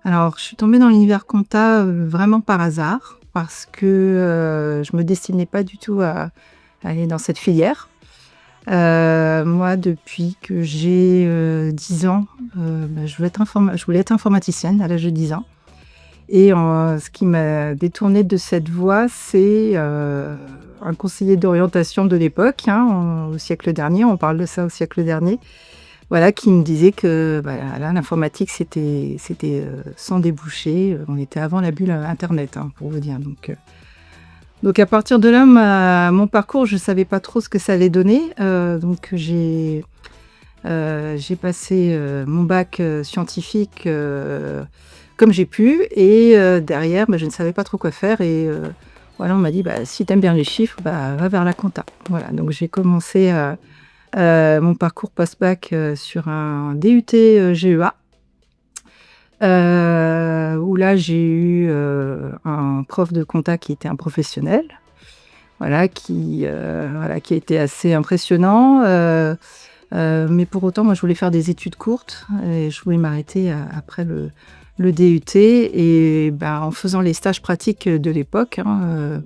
Alors, je suis tombée dans l'univers compta, vraiment par hasard parce que, je me destinais pas du tout à aller dans cette filière. Moi, depuis que j'ai, 10 ans, je voulais être informaticienne à l'âge de 10 ans et ce qui m'a détournée de cette voie, c'est, un conseiller d'orientation de l'époque, hein, au siècle dernier, on parle de ça au siècle dernier. Voilà, qui me disait que, bah, là, l'informatique, c'était sans débouché, on était avant la bulle, internet, hein, pour vous dire. Donc à partir de là, mon parcours, je savais pas trop ce que ça allait donner, donc j'ai passé, mon bac, scientifique, comme j'ai pu et derrière, bah, je ne savais pas trop quoi faire et voilà, on m'a dit: «Bah, si tu aimes bien les chiffres, bah, va vers la compta». Voilà, donc j'ai commencé, mon parcours post-bac, sur un DUT, GEA, où là j'ai eu, un prof de compta qui était un professionnel, voilà, qui a été assez impressionnant, mais pour autant, moi je voulais faire des études courtes et je voulais m'arrêter après le DUT et ben, en faisant les stages pratiques de l'époque, hein,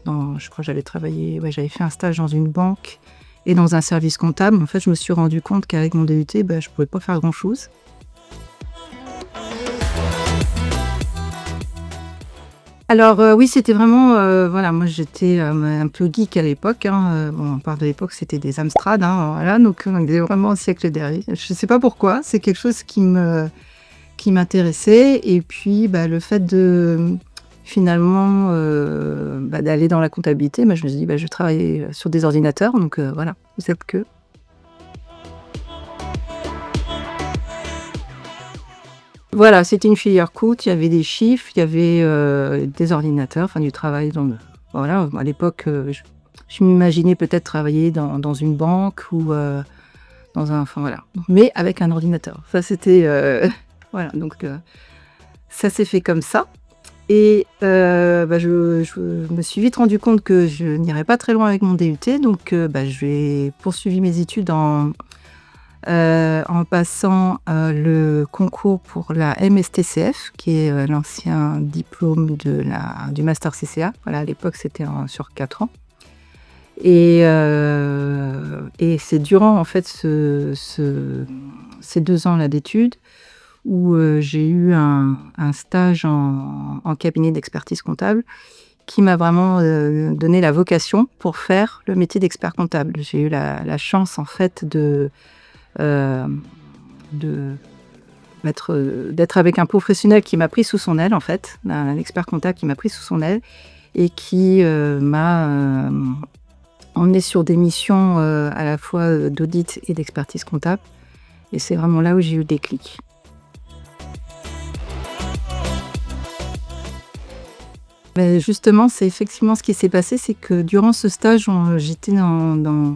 je crois que j'avais fait un stage dans une banque et dans un service comptable. En fait, je me suis rendu compte qu'avec mon DUT, bah, je pouvais pas faire grand-chose. Alors, oui, c'était vraiment, voilà, moi j'étais, un peu geek à l'époque, hein, bon, on parle de l'époque, c'était des Amstrad, hein, voilà, donc on était vraiment au siècle dernier. Je sais pas pourquoi, c'est quelque chose qui m'intéressait et puis, bah, le fait de, finalement, bah, d'aller dans la comptabilité, bah, je me suis dit: «Bah, je vais travailler, sur des ordinateurs», donc voilà, c'est que voilà, c'était une filière courte, il y avait des chiffres, il y avait, des ordinateurs, enfin du travail voilà, à l'époque, je m'imaginais peut-être travailler dans une banque ou, enfin voilà, mais avec un ordinateur. Ça c'était, voilà, donc ça s'est fait comme ça et bah, je me suis vite rendu compte que je n'irais pas très loin avec mon DUT donc bah, j'ai poursuivi mes études en passant, le concours pour la MSTCF, qui est, l'ancien diplôme du master CCA. Voilà, à l'époque, c'était sur 4 ans et c'est durant, en fait, ces 2 ans-là d'études où, j'ai eu un stage en cabinet d'expertise comptable qui m'a vraiment, donné la vocation pour faire le métier d'expert comptable. J'ai eu la chance, en fait, Hem, de d'être avec un professionnel qui m'a pris sous son aile en fait, un expert comptable qui m'a pris sous son aile et qui, m'a, emmenée sur des missions, à la fois, d'audit et d'expertise comptable et c'est vraiment là où j'ai eu le déclic. Beh, justement, c'est effectivement ce qui s'est passé, c'est que durant ce stage, j'étais dans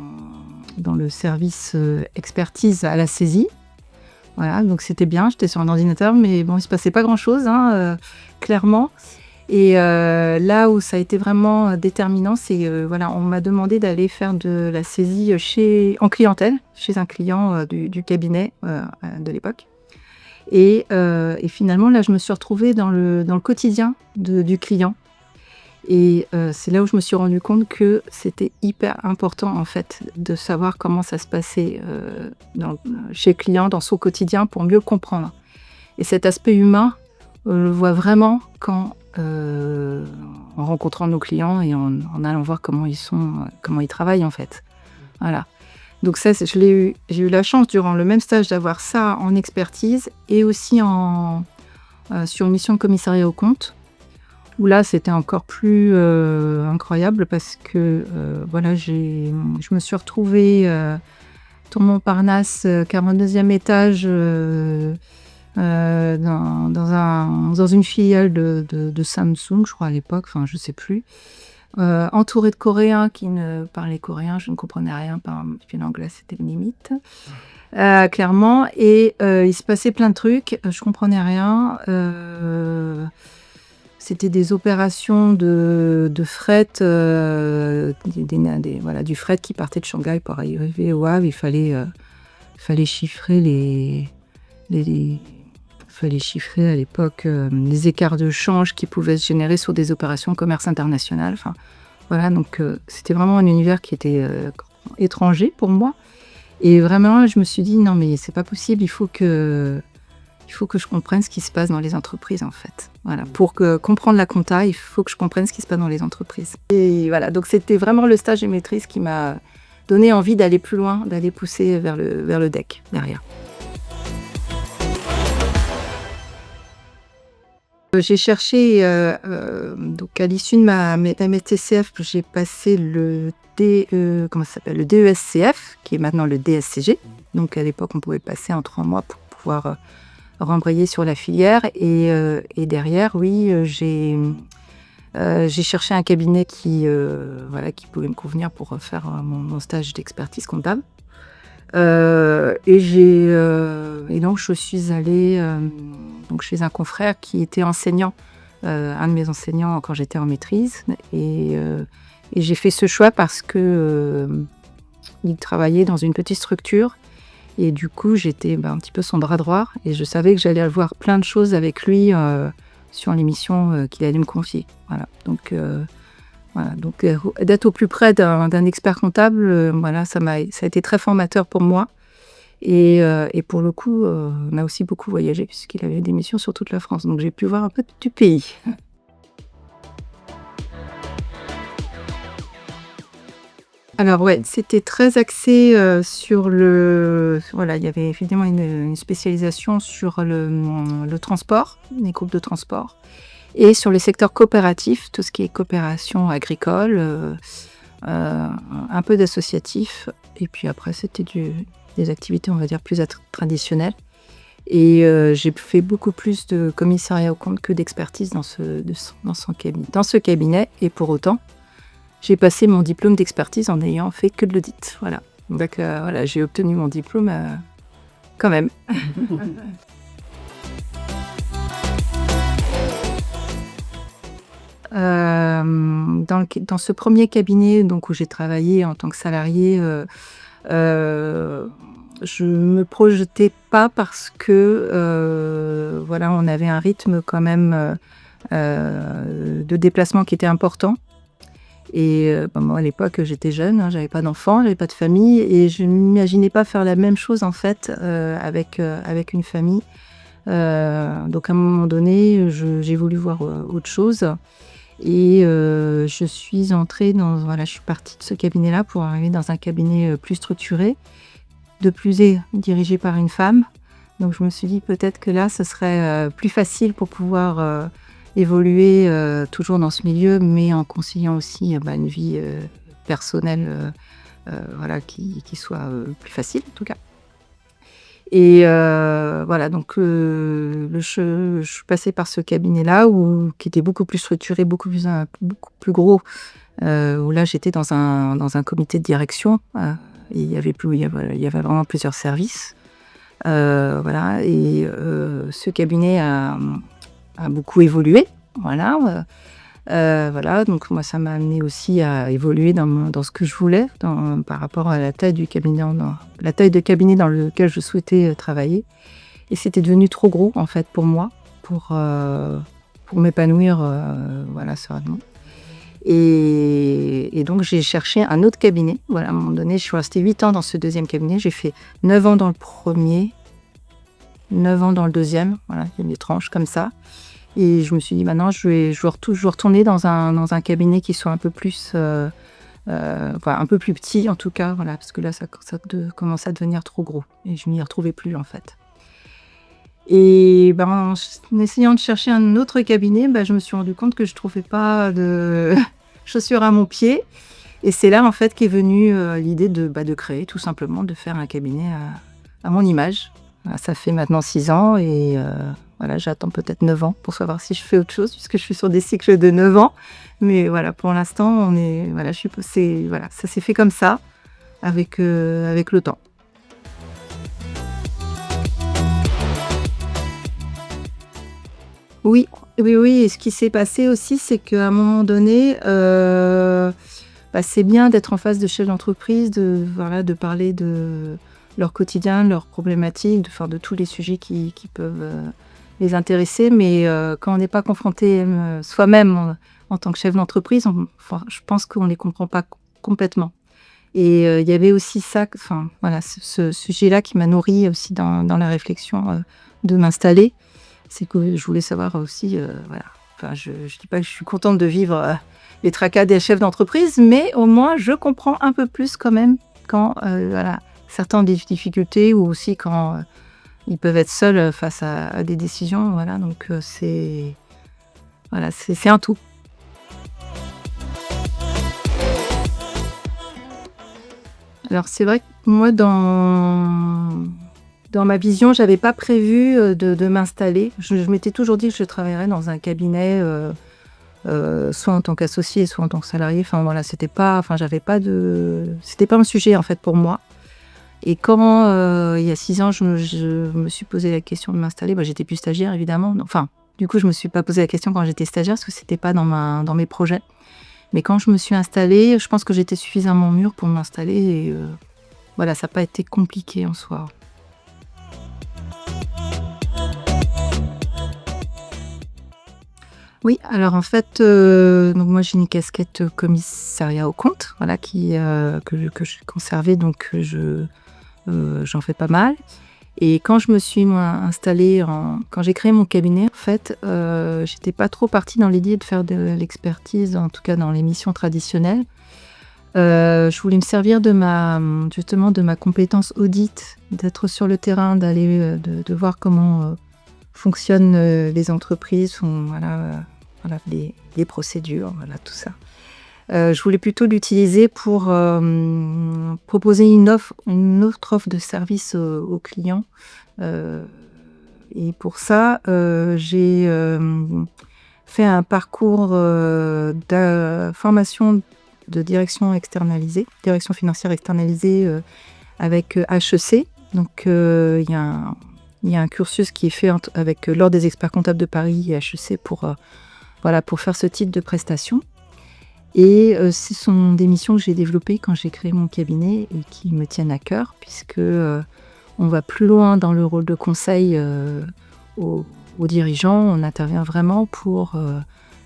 le service, expertise à la saisie. Voilà, donc c'était bien, j'étais sur un ordinateur, mais bon, il se passait pas grand-chose, hein, clairement et là où ça a été vraiment, déterminant, c'est, voilà, on m'a demandé d'aller faire de la saisie, en clientèle, chez un client, du cabinet, de l'époque et finalement, là, je me suis retrouvée dans le quotidien du client et c'est là où je me suis rendue compte que c'était hyper important, en fait, de savoir comment ça se passait, chez le client, dans son quotidien pour mieux le comprendre et cet aspect humain, on le voit vraiment en rencontrant nos clients et en allant voir comment ils sont, comment ils travaillent, en fait. Voilà. Donc ça, j'ai eu la chance durant le même stage d'avoir ça en expertise et aussi sur une mission de commissariat aux comptes où là, c'était encore plus, incroyable parce que, voilà, je me suis retrouvée, tour Montparnasse, 42e étage, dans une filiale de Samsung, je crois à l'époque, enfin je sais plus, entourée de Coréens qui ne parlaient coréen, je ne comprenais rien, puis l'anglais c'était limite, clairement et il se passait plein de trucs, je comprenais rien, c'était des opérations de fret, voilà, du fret qui partait de Shanghai pour arriver au Havre. Il fallait chiffrer les fallait chiffrer à l'époque les écarts de change qui pouvaient se générer sur des opérations commerce international. Enfin, voilà, donc c'était vraiment un univers qui était étranger pour moi. Et vraiment, je me suis dit, non, mais c'est pas possible, il faut que je comprenne ce qui se passe dans les entreprises, en fait. Voilà, pour comprendre la compta, il faut que je comprenne ce qui se passe dans les entreprises. Et voilà, donc c'était vraiment le stage de maîtrise qui m'a donné envie d'aller plus loin, d'aller pousser vers le DEC derrière. J'ai cherché, donc à l'issue de ma TCF, j'ai passé comment ça s'appelle? Le DESCF, qui est maintenant le DSCG. Donc à l'époque, on pouvait passer en 3 mois pour pouvoir rembrayer sur la filière. Et derrière, oui, j'ai cherché un cabinet qui pouvait me convenir pour faire mon stage d'expertise comptable. Et donc je suis allée donc chez un confrère qui était enseignant, un de mes enseignants quand j'étais en maîtrise. Et j'ai fait ce choix parce que il travaillait dans une petite structure. Et du coup, j'étais un petit peu son bras droit. Et je savais que j'allais avoir plein de choses avec lui sur les missions qu'il allait me confier. Voilà. Donc d'être au plus près d'un expert comptable, ça a été très formateur pour moi. Et pour le coup, on a aussi beaucoup voyagé puisqu'il avait des missions sur toute la France. Donc j'ai pu voir un peu du pays. Alors ouais, c'était très axé sur voilà, il y avait évidemment une spécialisation sur le transport, les groupes de transport, et sur le secteur coopératif, tout ce qui est coopération agricole, un peu d'associatif, et puis après c'était des activités, on va dire, plus traditionnelles. Et j'ai fait beaucoup plus de commissariat aux comptes que d'expertise dans ce cabinet, et pour autant, j'ai passé mon diplôme d'expertise en n'ayant fait que de l'audit. Voilà. Donc voilà, j'ai obtenu mon diplôme quand même. Dans ce premier cabinet donc, où j'ai travaillé en tant que salariée, je me projetais pas parce que voilà, on avait un rythme quand même de déplacement qui était important. Et moi, à l'époque, j'étais jeune, j'avais pas d'enfants, j'avais pas de famille, et je ne m'imaginais pas faire la même chose en fait avec une famille. Donc à un moment donné, j'ai voulu voir autre chose, et je suis entrée je suis partie de ce cabinet-là pour arriver dans un cabinet plus structuré, de plus dirigé par une femme. Donc je me suis dit peut-être que là, ce serait plus facile pour pouvoir évoluer toujours dans ce milieu, mais en conciliant aussi une vie personnelle voilà, qui soit plus facile en tout cas. Et voilà, donc je suis passée par ce cabinet-là qui était beaucoup plus structuré, beaucoup plus gros, où là j'étais dans un comité de direction. Et il y avait vraiment plusieurs services. Voilà, et ce cabinet a beaucoup évolué. Voilà. Voilà, donc moi ça m'a amené aussi à évoluer dans ce que je voulais par rapport à la taille du cabinet, la taille de cabinet dans lequel je souhaitais travailler. Et c'était devenu trop gros en fait pour moi, pour m'épanouir voilà, sereinement. Et donc j'ai cherché un autre cabinet. Voilà, à un moment donné, je suis restée 8 ans dans ce deuxième cabinet. J'ai fait 9 ans dans le premier, 9 ans dans le deuxième. Voilà, il y a des tranches comme ça. Et je me suis dit, maintenant, je vais retourner dans un cabinet qui soit un peu plus, un peu plus petit en tout cas, voilà, parce que là, ça commence à devenir trop gros. Et je m'y retrouvais plus en fait. Et en essayant de chercher un autre cabinet, je me suis rendu compte que je ne trouvais pas de chaussures à mon pied. Et c'est là en fait qu'est venue l'idée de créer, tout simplement, de faire un cabinet à mon image. Voilà, ça fait maintenant 6 ans et voilà, j'attends peut-être 9 ans pour savoir si je fais autre chose, puisque je suis sur des cycles de 9 ans. Mais voilà, pour l'instant, ça s'est fait comme ça, avec le temps. Oui. Et ce qui s'est passé aussi, c'est qu'à un moment donné, c'est bien d'être en face de chefs d'entreprise, de parler de leur quotidien, de leurs problématiques, de tous les sujets qui peuvent les intéresser, mais quand on n'est pas confronté soi-même en tant que chef d'entreprise, je pense qu'on ne les comprend pas complètement. Et il y avait aussi ça, enfin voilà, ce sujet-là qui m'a nourrie aussi dans la réflexion de m'installer. C'est que je voulais savoir aussi, voilà, enfin je dis pas que je suis contente de vivre les tracas des chefs d'entreprise, mais au moins je comprends un peu plus quand même quand voilà, certains ont des difficultés ou aussi quand ils peuvent être seuls face à des décisions, voilà, donc c'est voilà, c'est un tout. Alors c'est vrai que moi dans ma vision, j'avais pas prévu, de m'installer. Je m'étais toujours dit que je travaillerais dans un cabinet, soit en tant qu'associé, soit en tant que salarié. Enfin voilà, j'avais pas c'était pas un sujet en fait pour moi. Et quand, il y a 6 ans, je me suis posé la question de m'installer, bah, j'étais plus stagiaire évidemment. Enfin, du coup, je me suis pas posé la question quand j'étais stagiaire parce que c'était pas dans mes projets. Mais quand je me suis installée, je pense que j'étais suffisamment mûre pour m'installer et voilà, ça a pas été compliqué en soi. Oui, alors en fait, donc moi j'ai une casquette, commissariat aux comptes, voilà que j'ai conservée donc j'en fais pas mal. Et quand je me suis moi installée quand j'ai créé mon cabinet en fait, j'étais pas trop partie dans l'idée de faire de l'expertise, en tout cas dans les missions traditionnelles. Je voulais me servir justement de ma compétence audit, d'être sur le terrain, d'aller, de voir comment, fonctionnent, les entreprises, voilà les procédures, voilà tout ça. Je voulais plutôt l'utiliser pour, proposer une autre offre de service aux clients, heu et pour ça, j'ai, fait un parcours, de formation de direction financière externalisée, avec, HEC. Donc, il y a un cursus qui est fait avec l'Ordre des experts comptables de Paris et HEC pour, voilà, pour faire ce type de prestation. Et ce sont des missions que j'ai développées quand j'ai créé mon cabinet et qui me tiennent à cœur puisque, on va plus loin dans le rôle de conseil, aux dirigeants. On intervient vraiment pour,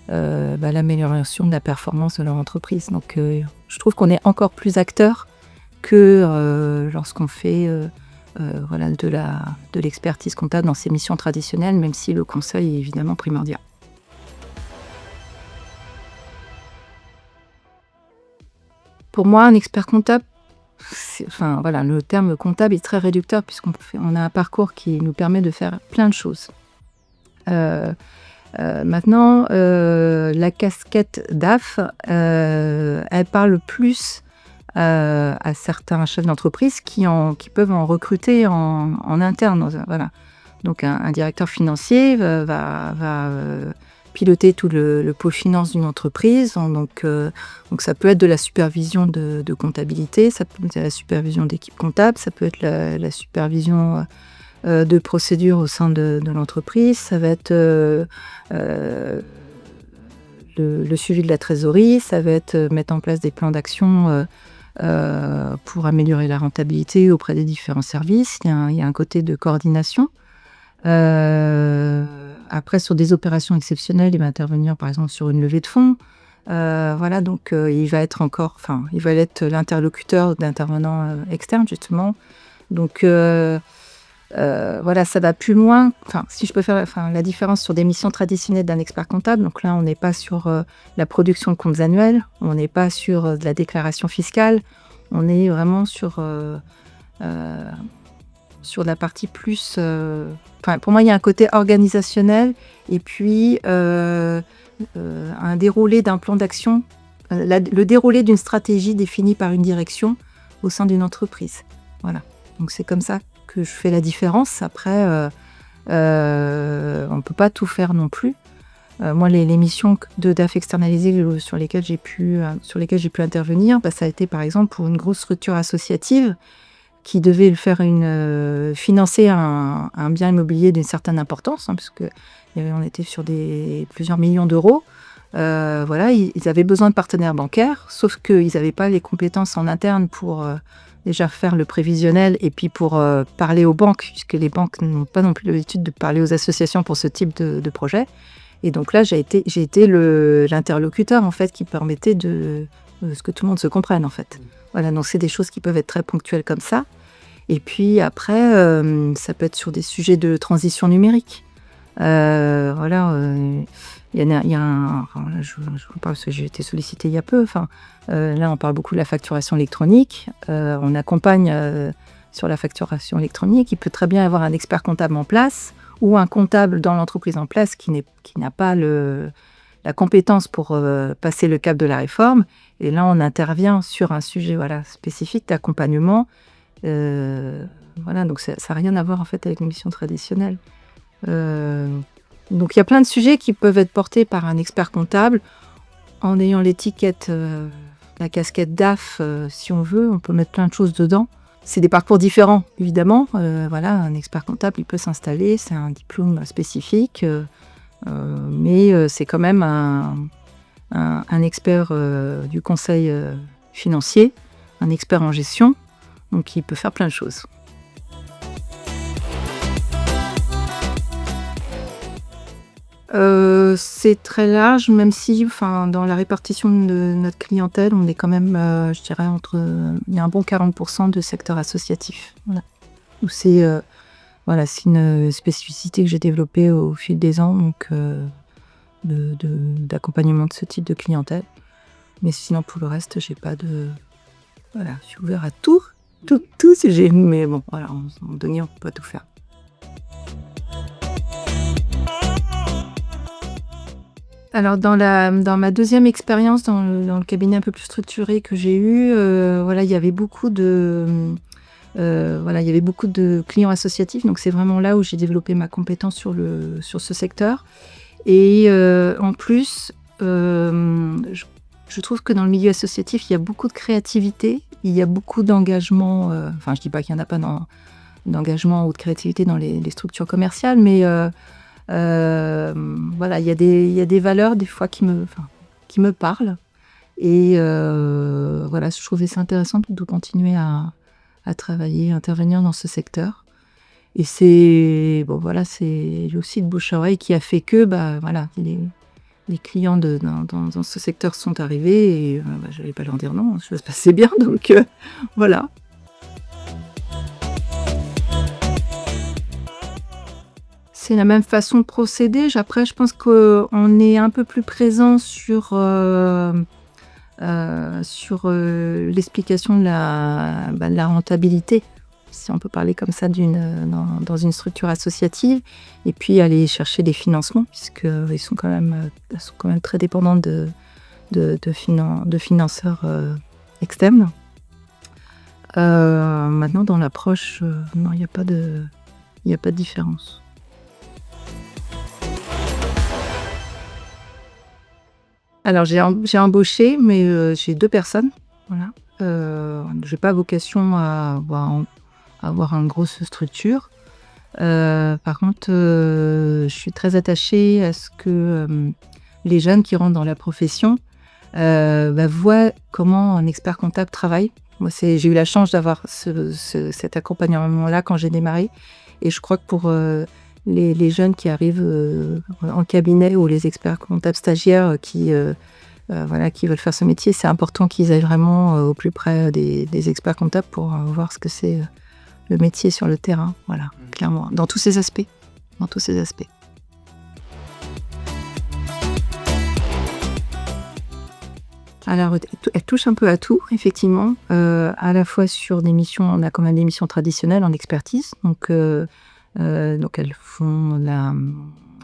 l'amélioration de la performance de leur entreprise. Donc, je trouve qu'on est encore plus acteur que, lorsqu'on fait, voilà de l'expertise comptable dans ces missions traditionnelles, même si le conseil est évidemment primordial. Pour moi, un expert comptable, enfin voilà, le terme comptable est très réducteur on a un parcours qui nous permet de faire plein de choses. Heu Maintenant, la casquette DAF, elle parle plus, à certains chefs d'entreprise qui peuvent en recruter en interne, voilà. Donc un directeur financier va piloter tout le pôle finance d'une entreprise. Donc ça peut être de la supervision de comptabilité, ça peut être de la supervision d'équipe comptable, ça peut être la supervision, de procédures au sein de l'entreprise, ça va être, le suivi de la trésorerie, ça va être, mettre en place des plans d'action, pour améliorer la rentabilité auprès des différents services. Il y a un côté de coordination. Après sur des opérations exceptionnelles, il va intervenir par exemple sur une levée de fonds. Voilà donc il va être l'interlocuteur d'intervenants, externes justement. Donc voilà, ça va plus loin. Enfin, si je peux faire la différence sur des missions traditionnelles d'un expert comptable, donc là, on n'est pas sur, la production de comptes annuels, on n'est pas sur, de la déclaration fiscale, on est vraiment heu, sur la partie plus, pour moi, il y a un côté organisationnel et puis, un déroulé d'un plan d'action, le déroulé d'une stratégie définie par une direction au sein d'une entreprise. Voilà, donc c'est comme ça que je fais la différence. Après, on ne peut pas tout faire non plus. Moi, les missions de DAF externalisées sur lesquelles j'ai pu intervenir, ça a été par exemple pour une grosse structure associative qui devait financer un bien immobilier d'une certaine importance, hein, on était sur plusieurs millions d'euros. Voilà, ils avaient besoin de partenaires bancaires, sauf qu'ils n'avaient pas les compétences en interne pour déjà faire le prévisionnel et puis pour parler aux banques, puisque les banques n'ont pas non plus l'habitude de parler aux associations pour ce type de projet. Et donc là, j'ai été l'interlocuteur en fait qui permettait de ce que tout le monde se comprenne en fait. Voilà, donc c'est des choses qui peuvent être très ponctuelles comme ça. Et puis après, ça peut être sur des sujets de transition numérique. Voilà, il y a un... Enfin, là, je vous parle parce que j'ai été sollicitée il y a peu. Enfin, là, on parle beaucoup de la facturation électronique. On accompagne sur la facturation électronique. Il peut très bien y avoir un expert comptable en place ou un comptable dans l'entreprise en place qui n'a pas la compétence pour passer le cap de la réforme. Et là, on intervient sur un sujet spécifique d'accompagnement. Voilà, donc ça n'a rien à voir en fait avec une mission traditionnelle. Donc il y a plein de sujets qui peuvent être portés par un expert comptable en ayant l'étiquette, la casquette DAF, si on veut, on peut mettre plein de choses dedans. C'est des parcours différents, évidemment. Voilà, un expert comptable, il peut s'installer, c'est un diplôme spécifique, mais c'est quand même un expert du conseil financier, un expert en gestion, donc il peut faire plein de choses. C'est très large, même si dans la répartition de notre clientèle, on est quand même, je dirais, il y a un bon 40% de secteur associatif. Voilà. Où c'est une spécificité que j'ai développée au fil des ans, donc d'accompagnement de ce type de clientèle. Mais sinon, pour le reste, j'ai pas de... Voilà, je suis ouvert à tout sujet. Mais bon, voilà, en donné, on peut pas tout faire. Alors, dans ma deuxième expérience dans le cabinet un peu plus structuré que j'ai eu, il y avait beaucoup de clients associatifs. Donc, c'est vraiment là où j'ai développé ma compétence sur ce secteur. Et en plus, je trouve que dans le milieu associatif, il y a beaucoup de créativité, il y a beaucoup d'engagement. Je dis pas qu'il n'y en a pas d'engagement ou de créativité dans les structures commerciales, mais il y a des valeurs des fois qui me parlent. Et je trouvais ça intéressant de continuer à travailler, à intervenir dans ce secteur. Et c'est aussi le bouche à oreille qui a fait que les clients dans ce secteur sont arrivés et je n'allais pas leur dire non, ça se passait bien, donc voilà. C'est la même façon de procéder. Après, je pense qu'on est un peu plus présent sur l'explication de la rentabilité, si on peut parler comme ça, dans une structure associative, et puis aller chercher des financements, puisqu'ils sont quand même très dépendants de financeurs externes. Maintenant, dans l'approche, non, il n'y a pas de différence. Alors, j'ai embauché, mais j'ai 2 personnes. Voilà. Je n'ai pas vocation à avoir une grosse structure. Par contre, je suis très attachée à ce que les jeunes qui rentrent dans la profession voient comment un expert comptable travaille. Moi, j'ai eu la chance d'avoir cet accompagnement-là quand j'ai démarré. Et je crois que pour les jeunes qui arrivent en cabinet ou les experts comptables stagiaires qui veulent faire ce métier, c'est important qu'ils aillent vraiment au plus près des experts comptables pour voir ce que c'est le métier sur le terrain. Voilà, clairement, dans tous ces aspects. Alors, elle touche un peu à tout, effectivement. À la fois sur des missions, on a quand même des missions traditionnelles en expertise. Donc elles font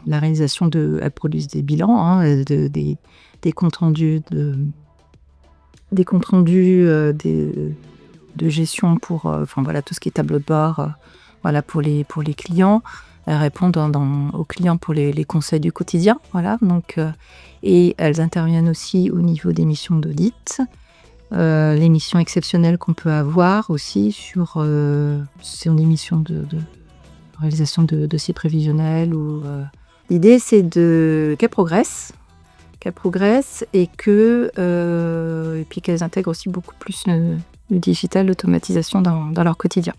la réalisation elles produisent des bilans, des comptes rendus de gestion pour tout ce qui est tableau de bord, pour les clients. Elles répondent aux clients pour les conseils du quotidien, et elles interviennent aussi au niveau des missions d'audit, les missions exceptionnelles qu'on peut avoir aussi sur des missions de réalisation de dossiers prévisionnels. L'idée, c'est qu'elles progressent et puis qu'elles intègrent aussi beaucoup plus le digital, l'automatisation dans leur quotidien.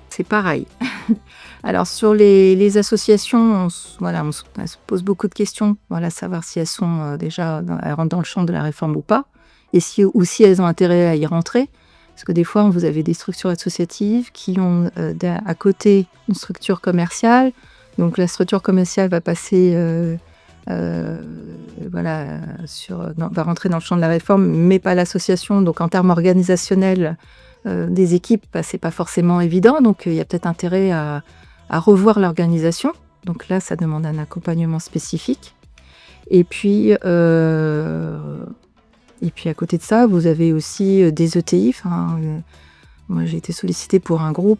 C'est pareil. Alors sur les associations, on se pose beaucoup de questions, voilà, savoir si elles sont elles rentrent dans le champ de la réforme ou pas, et si elles ont intérêt à y rentrer. Parce que des fois, vous avez des structures associatives qui ont à côté une structure commerciale. Donc la structure commerciale va passer, va rentrer dans le champ de la réforme, mais pas l'association. Donc en termes organisationnels des équipes, c'est pas forcément évident. Donc il y a peut-être intérêt à revoir l'organisation. Donc là, ça demande un accompagnement spécifique. Et puis à côté de ça, vous avez aussi des ETI. Moi, j'ai été sollicitée pour un gros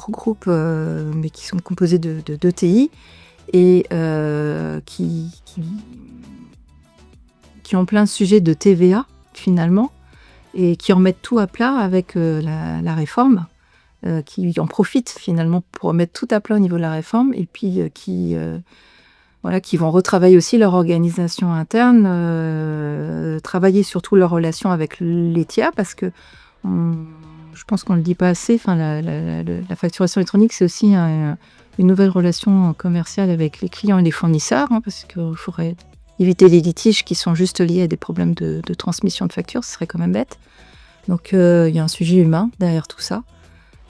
groupe, mais qui sont composés d'ETI et qui ont plein de sujets de TVA, finalement, et qui en mettent tout à plat avec la réforme, qui en profitent, finalement, pour mettre tout à plat au niveau de la réforme, et puis qui vont retravailler aussi leur organisation interne, travailler surtout leur relation avec les tiers, parce que je pense qu'on ne le dit pas assez, la facturation électronique, c'est aussi une nouvelle relation commerciale avec les clients et les fournisseurs, parce qu'il faudrait éviter les litiges qui sont juste liés à des problèmes de transmission de factures, ce serait quand même bête. Donc il y a un sujet humain derrière tout ça.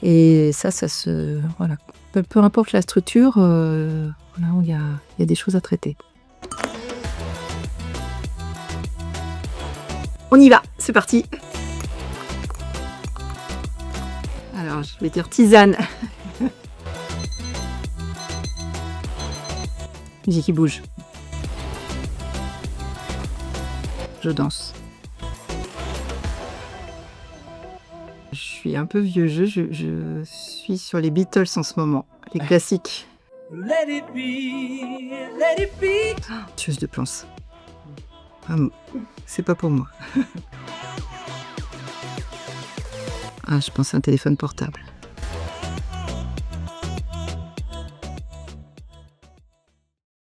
Et ça se... Voilà. Peu importe la structure, il y a des choses à traiter. On y va, c'est parti. Alors, je vais dire tisane. Musique qui bouge. Je danse. Je suis un peu vieux jeu, je suis sur les Beatles en ce moment, les classiques. Let it be, let it be. Tueuse de plans. C'est pas pour moi. Je pense à un téléphone portable.